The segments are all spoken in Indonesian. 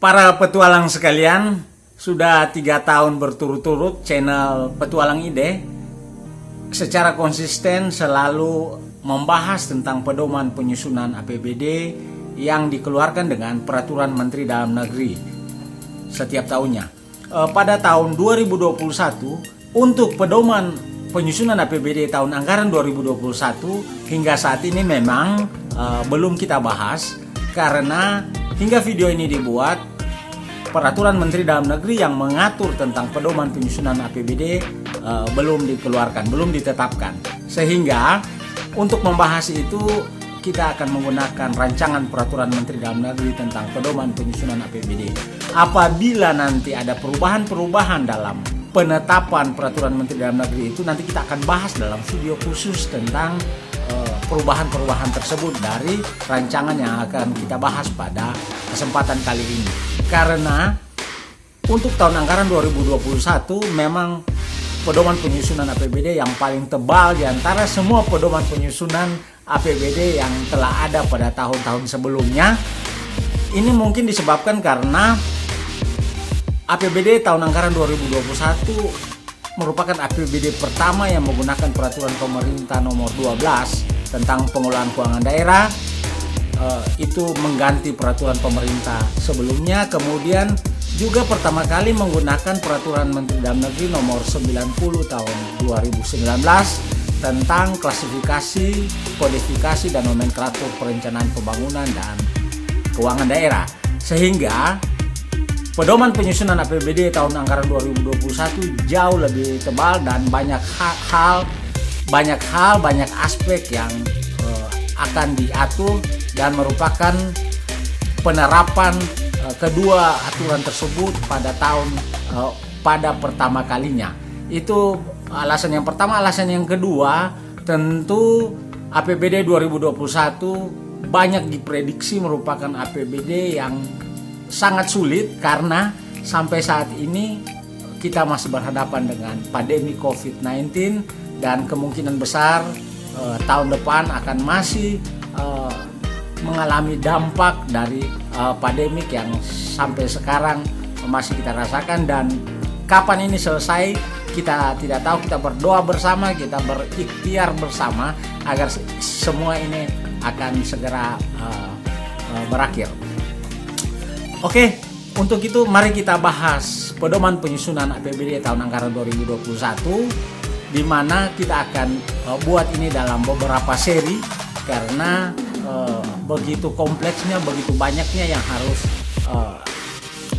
Para petualang sekalian, sudah 3 tahun berturut-turut channel Petualang Ide secara konsisten selalu membahas tentang pedoman penyusunan APBD yang dikeluarkan dengan Peraturan Menteri Dalam Negeri setiap tahunnya. Pada tahun 2021, untuk pedoman penyusunan APBD tahun anggaran 2021 hingga saat ini memang belum kita bahas karena hingga video ini dibuat, Peraturan Menteri Dalam Negeri yang mengatur tentang pedoman penyusunan APBD belum dikeluarkan, belum ditetapkan. Sehingga untuk membahas itu kita akan menggunakan rancangan Peraturan Menteri Dalam Negeri tentang pedoman penyusunan APBD. Apabila nanti ada perubahan-perubahan dalam penetapan Peraturan Menteri Dalam Negeri itu, nanti kita akan bahas dalam video khusus tentang perubahan-perubahan tersebut dari rancangan yang akan kita bahas pada kesempatan kali ini. Karena untuk tahun anggaran 2021 memang pedoman penyusunan APBD yang paling tebal di antara semua pedoman penyusunan APBD yang telah ada pada tahun-tahun sebelumnya. Ini mungkin disebabkan karena APBD tahun anggaran 2021 merupakan APBD pertama yang menggunakan peraturan pemerintah nomor 12 tentang pengelolaan keuangan daerah. Itu mengganti peraturan pemerintah sebelumnya. Kemudian juga pertama kali menggunakan Peraturan Menteri Dalam Negeri nomor 90 tahun 2019 tentang klasifikasi, kodifikasi, dan nomenklatur perencanaan pembangunan dan keuangan daerah. Sehingga pedoman penyusunan APBD tahun anggaran 2021 jauh lebih tebal dan banyak aspek yang akan diatur dan merupakan penerapan kedua aturan tersebut pada pertama kalinya. Itu alasan yang pertama. Alasan yang kedua, tentu APBD 2021 banyak diprediksi merupakan APBD yang sangat sulit karena sampai saat ini kita masih berhadapan dengan pandemi COVID-19 dan kemungkinan besar tahun depan akan masih mengalami dampak dari pandemik yang sampai sekarang masih kita rasakan. Dan kapan ini selesai kita tidak tahu. Kita berdoa bersama, kita berikhtiar bersama agar semua ini akan segera berakhir. Oke, untuk itu mari kita bahas pedoman penyusunan APBD tahun anggaran 2021, di mana kita akan buat ini dalam beberapa seri karena begitu kompleksnya, begitu banyaknya yang harus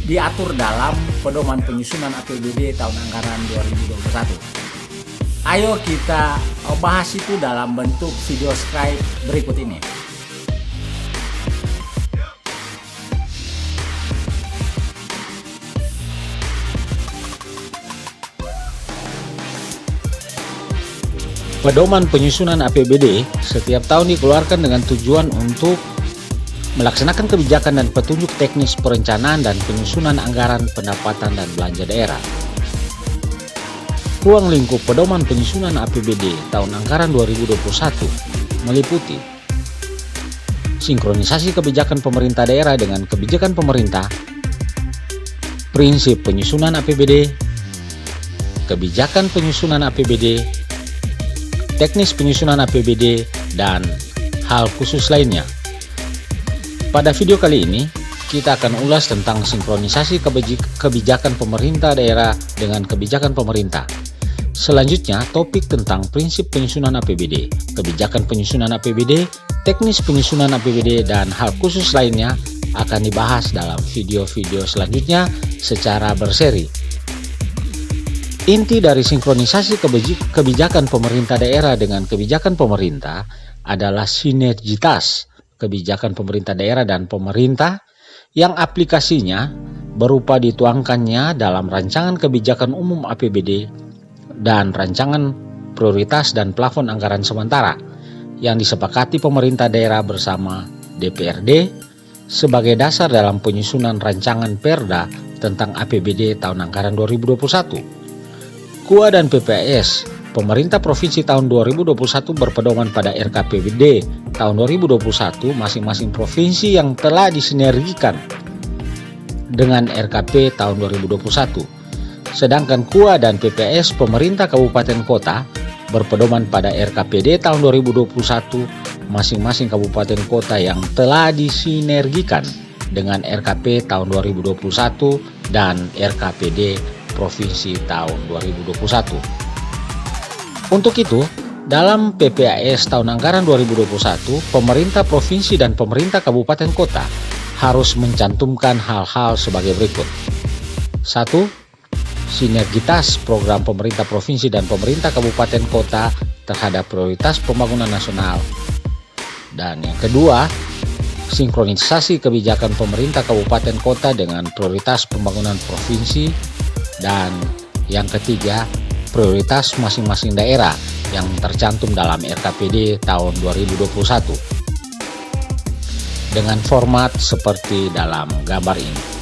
diatur dalam pedoman penyusunan APBD tahun anggaran 2021. Ayo kita bahas itu dalam bentuk video scribe berikut ini. Pedoman penyusunan APBD setiap tahun dikeluarkan dengan tujuan untuk melaksanakan kebijakan dan petunjuk teknis perencanaan dan penyusunan anggaran pendapatan dan belanja daerah. Ruang lingkup pedoman penyusunan APBD tahun anggaran 2021 meliputi sinkronisasi kebijakan pemerintah daerah dengan kebijakan pemerintah, prinsip penyusunan APBD, kebijakan penyusunan APBD, teknis penyusunan APBD, dan hal khusus lainnya. Pada video kali ini, kita akan ulas tentang sinkronisasi kebijakan pemerintah daerah dengan kebijakan pemerintah. Selanjutnya, topik tentang prinsip penyusunan APBD, kebijakan penyusunan APBD, teknis penyusunan APBD, dan hal khusus lainnya akan dibahas dalam video-video selanjutnya secara berseri. Inti dari sinkronisasi kebijakan pemerintah daerah dengan kebijakan pemerintah adalah sinergitas kebijakan pemerintah daerah dan pemerintah yang aplikasinya berupa dituangkannya dalam rancangan kebijakan umum APBD dan rancangan prioritas dan plafon anggaran sementara yang disepakati pemerintah daerah bersama DPRD sebagai dasar dalam penyusunan rancangan Perda tentang APBD tahun anggaran 2021. KUA dan PPAS Pemerintah Provinsi tahun 2021 berpedoman pada RKPBD tahun 2021 masing-masing provinsi yang telah disinergikan dengan RKP tahun 2021. Sedangkan KUA dan PPAS pemerintah kabupaten kota berpedoman pada RKPD tahun 2021 masing-masing kabupaten kota yang telah disinergikan dengan RKP tahun 2021 dan RKPD Provinsi tahun 2021. Untuk itu, dalam PPAS tahun anggaran 2021, pemerintah provinsi dan pemerintah kabupaten kota harus mencantumkan hal-hal sebagai berikut. 1. Sinergitas program pemerintah provinsi dan pemerintah kabupaten kota terhadap prioritas pembangunan nasional. Dan yang kedua, sinkronisasi kebijakan pemerintah kabupaten kota dengan prioritas pembangunan provinsi. Dan yang ketiga, prioritas masing-masing daerah yang tercantum dalam RKPD tahun 2021 dengan format seperti dalam gambar ini.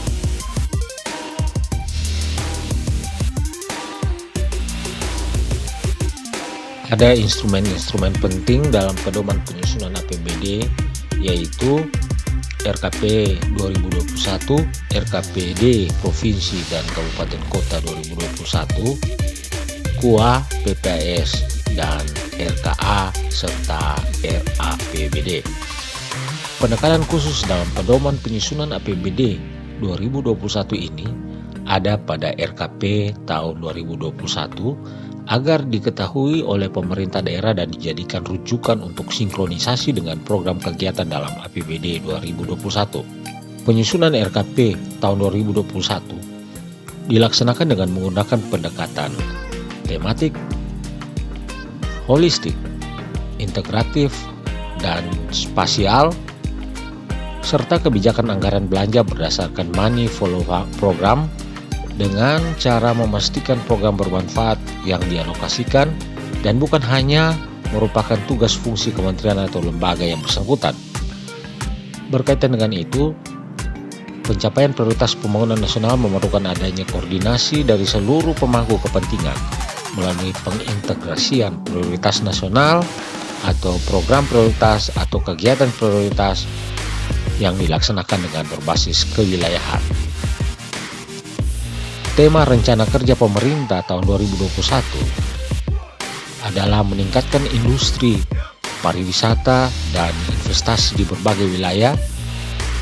Ada instrumen-instrumen penting dalam pedoman penyusunan APBD, yaitu RKP 2021, RKPD Provinsi dan Kabupaten Kota 2021, KUA, PPAS, dan RKA serta RAPBD. Penekanan khusus dalam pedoman penyusunan APBD 2021 ini ada pada RKP tahun 2021 agar diketahui oleh pemerintah daerah dan dijadikan rujukan untuk sinkronisasi dengan program kegiatan dalam APBD 2021. Penyusunan RKP tahun 2021 dilaksanakan dengan menggunakan pendekatan tematik, holistik, integratif, dan spasial, serta kebijakan anggaran belanja berdasarkan money follow program dengan cara memastikan program bermanfaat yang dialokasikan dan bukan hanya merupakan tugas fungsi kementerian atau lembaga yang bersangkutan. Berkaitan dengan itu, pencapaian prioritas pembangunan nasional memerlukan adanya koordinasi dari seluruh pemangku kepentingan melalui pengintegrasian prioritas nasional atau program prioritas atau kegiatan prioritas yang dilaksanakan dengan berbasis kewilayahan. Tema rencana kerja pemerintah tahun 2021 adalah meningkatkan industri, pariwisata, dan investasi di berbagai wilayah,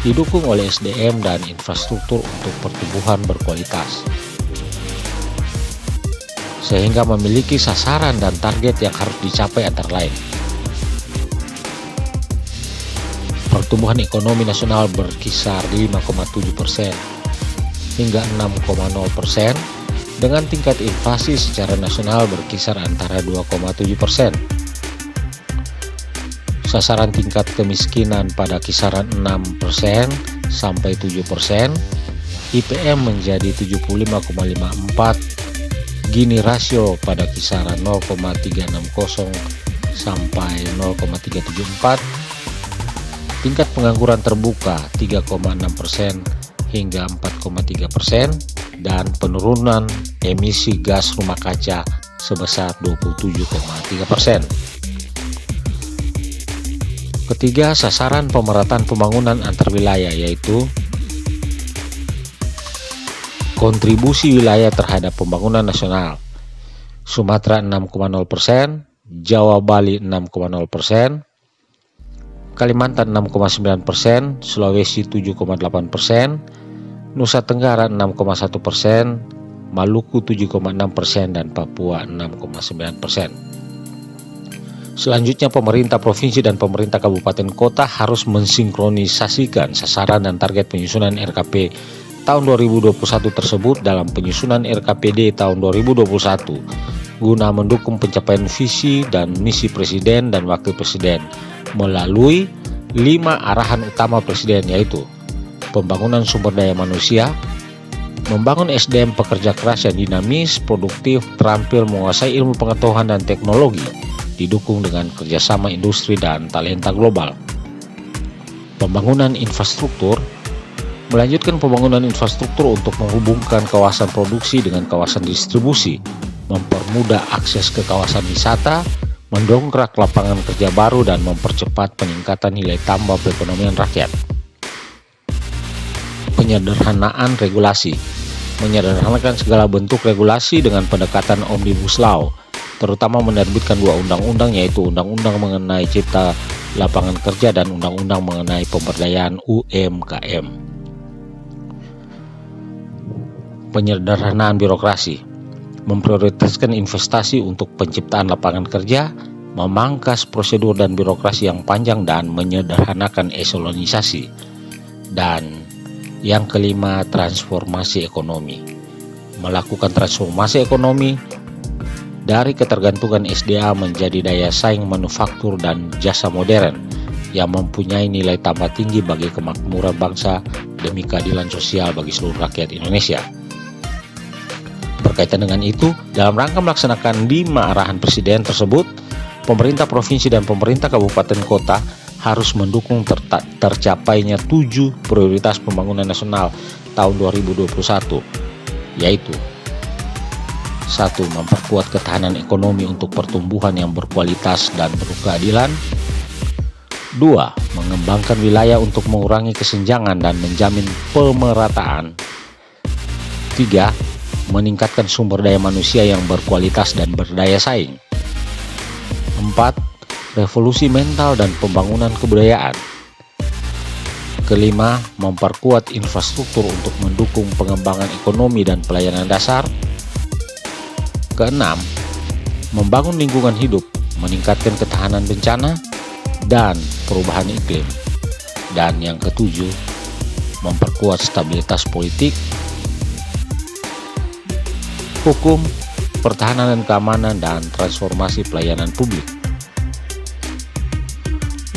didukung oleh SDM dan infrastruktur untuk pertumbuhan berkualitas, sehingga memiliki sasaran dan target yang harus dicapai antara lain. Pertumbuhan ekonomi nasional berkisar 5,7% hingga 6,0% dengan tingkat inflasi secara nasional berkisar antara 2,7%. Sasaran tingkat kemiskinan pada kisaran 6% sampai 7%, IPM menjadi 75,54, Gini rasio pada kisaran 0,360 sampai 0,374, tingkat pengangguran terbuka 3,6% hingga 4,3%, dan penurunan emisi gas rumah kaca sebesar 27,3%. Ketiga, sasaran pemerataan pembangunan antar wilayah, yaitu kontribusi wilayah terhadap pembangunan nasional. Sumatera 6,0%, Jawa Bali 6,0%, Kalimantan 6,9%, Sulawesi 7,8%, Nusa Tenggara 6,1%, Maluku 7,6%, dan Papua 6,9%. Selanjutnya, pemerintah provinsi dan pemerintah kabupaten kota harus mensinkronisasikan sasaran dan target penyusunan RKP tahun 2021 tersebut dalam penyusunan RKPD tahun 2021 guna mendukung pencapaian visi dan misi Presiden dan Wakil Presiden melalui 5 arahan utama Presiden, yaitu pembangunan sumber daya manusia, membangun SDM pekerja keras yang dinamis, produktif, terampil, menguasai ilmu pengetahuan dan teknologi, didukung dengan kerjasama industri dan talenta global. Pembangunan infrastruktur, melanjutkan pembangunan infrastruktur untuk menghubungkan kawasan produksi dengan kawasan distribusi, mempermudah akses ke kawasan wisata, mendongkrak lapangan kerja baru, dan mempercepat peningkatan nilai tambah perekonomian rakyat. Penyederhanaan regulasi. Menyederhanakan segala bentuk regulasi dengan pendekatan Omnibus Law, terutama menerbitkan 2 undang-undang, yaitu Undang-Undang mengenai Cipta Lapangan Kerja dan Undang-Undang mengenai Pemberdayaan UMKM. Penyederhanaan birokrasi. Memprioritaskan investasi untuk penciptaan lapangan kerja, memangkas prosedur dan birokrasi yang panjang, dan menyederhanakan eselonisasi. Dan yang kelima, transformasi ekonomi. Melakukan transformasi ekonomi dari ketergantungan SDA menjadi daya saing manufaktur dan jasa modern yang mempunyai nilai tambah tinggi bagi kemakmuran bangsa demi keadilan sosial bagi seluruh rakyat Indonesia. Berkaitan dengan itu, dalam rangka melaksanakan 5 arahan Presiden tersebut, pemerintah provinsi dan pemerintah kabupaten kota harus mendukung tercapainya 7 prioritas pembangunan nasional tahun 2021, yaitu 1. Memperkuat ketahanan ekonomi untuk pertumbuhan yang berkualitas dan berkeadilan. 2. Mengembangkan wilayah untuk mengurangi kesenjangan dan menjamin pemerataan. 3. Meningkatkan sumber daya manusia yang berkualitas dan berdaya saing. 4. Revolusi mental dan pembangunan kebudayaan. Kelima, memperkuat infrastruktur untuk mendukung pengembangan ekonomi dan pelayanan dasar. Keenam, membangun lingkungan hidup, meningkatkan ketahanan bencana dan perubahan iklim. Dan yang ketujuh, memperkuat stabilitas politik, hukum, pertahanan dan keamanan, dan transformasi pelayanan publik.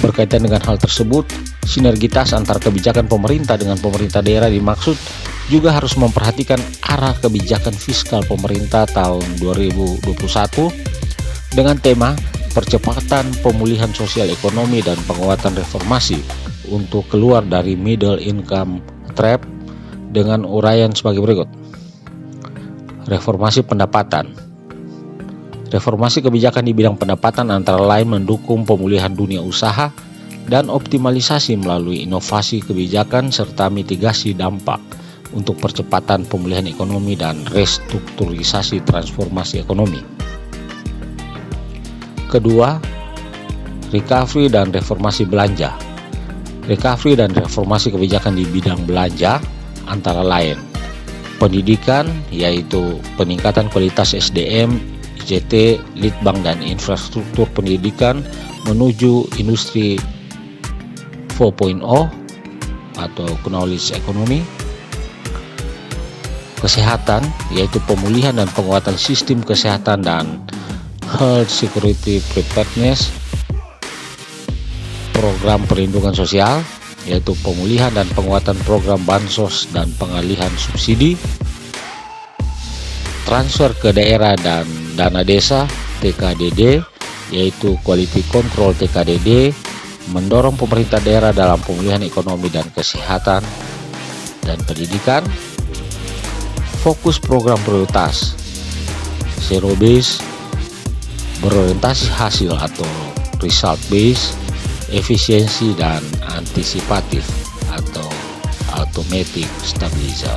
Berkaitan dengan hal tersebut, sinergitas antara kebijakan pemerintah dengan pemerintah daerah dimaksud juga harus memperhatikan arah kebijakan fiskal pemerintah tahun 2021 dengan tema percepatan pemulihan sosial ekonomi dan penguatan reformasi untuk keluar dari middle income trap dengan uraian sebagai berikut. Reformasi pendapatan. Reformasi kebijakan di bidang pendapatan antara lain mendukung pemulihan dunia usaha dan optimalisasi melalui inovasi kebijakan serta mitigasi dampak untuk percepatan pemulihan ekonomi dan restrukturisasi transformasi ekonomi. Kedua, recovery dan reformasi belanja. Recovery dan reformasi kebijakan di bidang belanja antara lain pendidikan, yaitu peningkatan kualitas SDM, ICT, Litbang, dan infrastruktur pendidikan menuju industri 4.0 atau knowledge economy. Kesehatan, yaitu pemulihan dan penguatan sistem kesehatan dan health security preparedness. Program perlindungan sosial, yaitu pemulihan dan penguatan program bansos dan pengalihan subsidi. Transfer ke daerah dan dana desa TKDD, yaitu quality control TKDD, mendorong pemerintah daerah dalam pemulihan ekonomi dan kesehatan dan pendidikan. Fokus program prioritas zero base, berorientasi hasil atau result base, efisiensi dan antisipatif atau automatic stabilizer.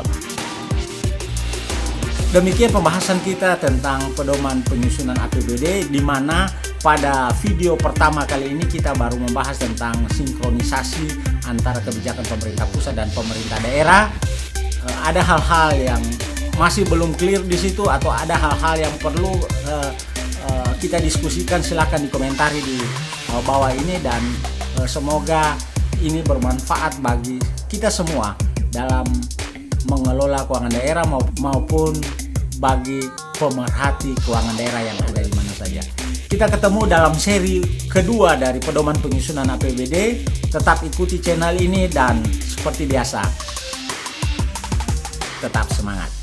Demikian pembahasan kita tentang pedoman penyusunan APBD, di mana pada video pertama kali ini kita baru membahas tentang sinkronisasi antara kebijakan pemerintah pusat dan pemerintah daerah. Ada hal-hal yang masih belum clear di situ atau ada hal-hal yang perlu kita diskusikan, silakan dikomentari di bawah ini, dan semoga ini bermanfaat bagi kita semua dalam mengelola keuangan daerah maupun bagi pemerhati keuangan daerah yang ada di mana saja. Kita ketemu dalam seri kedua dari pedoman penyusunan APBD. Tetap ikuti channel ini dan seperti biasa tetap semangat.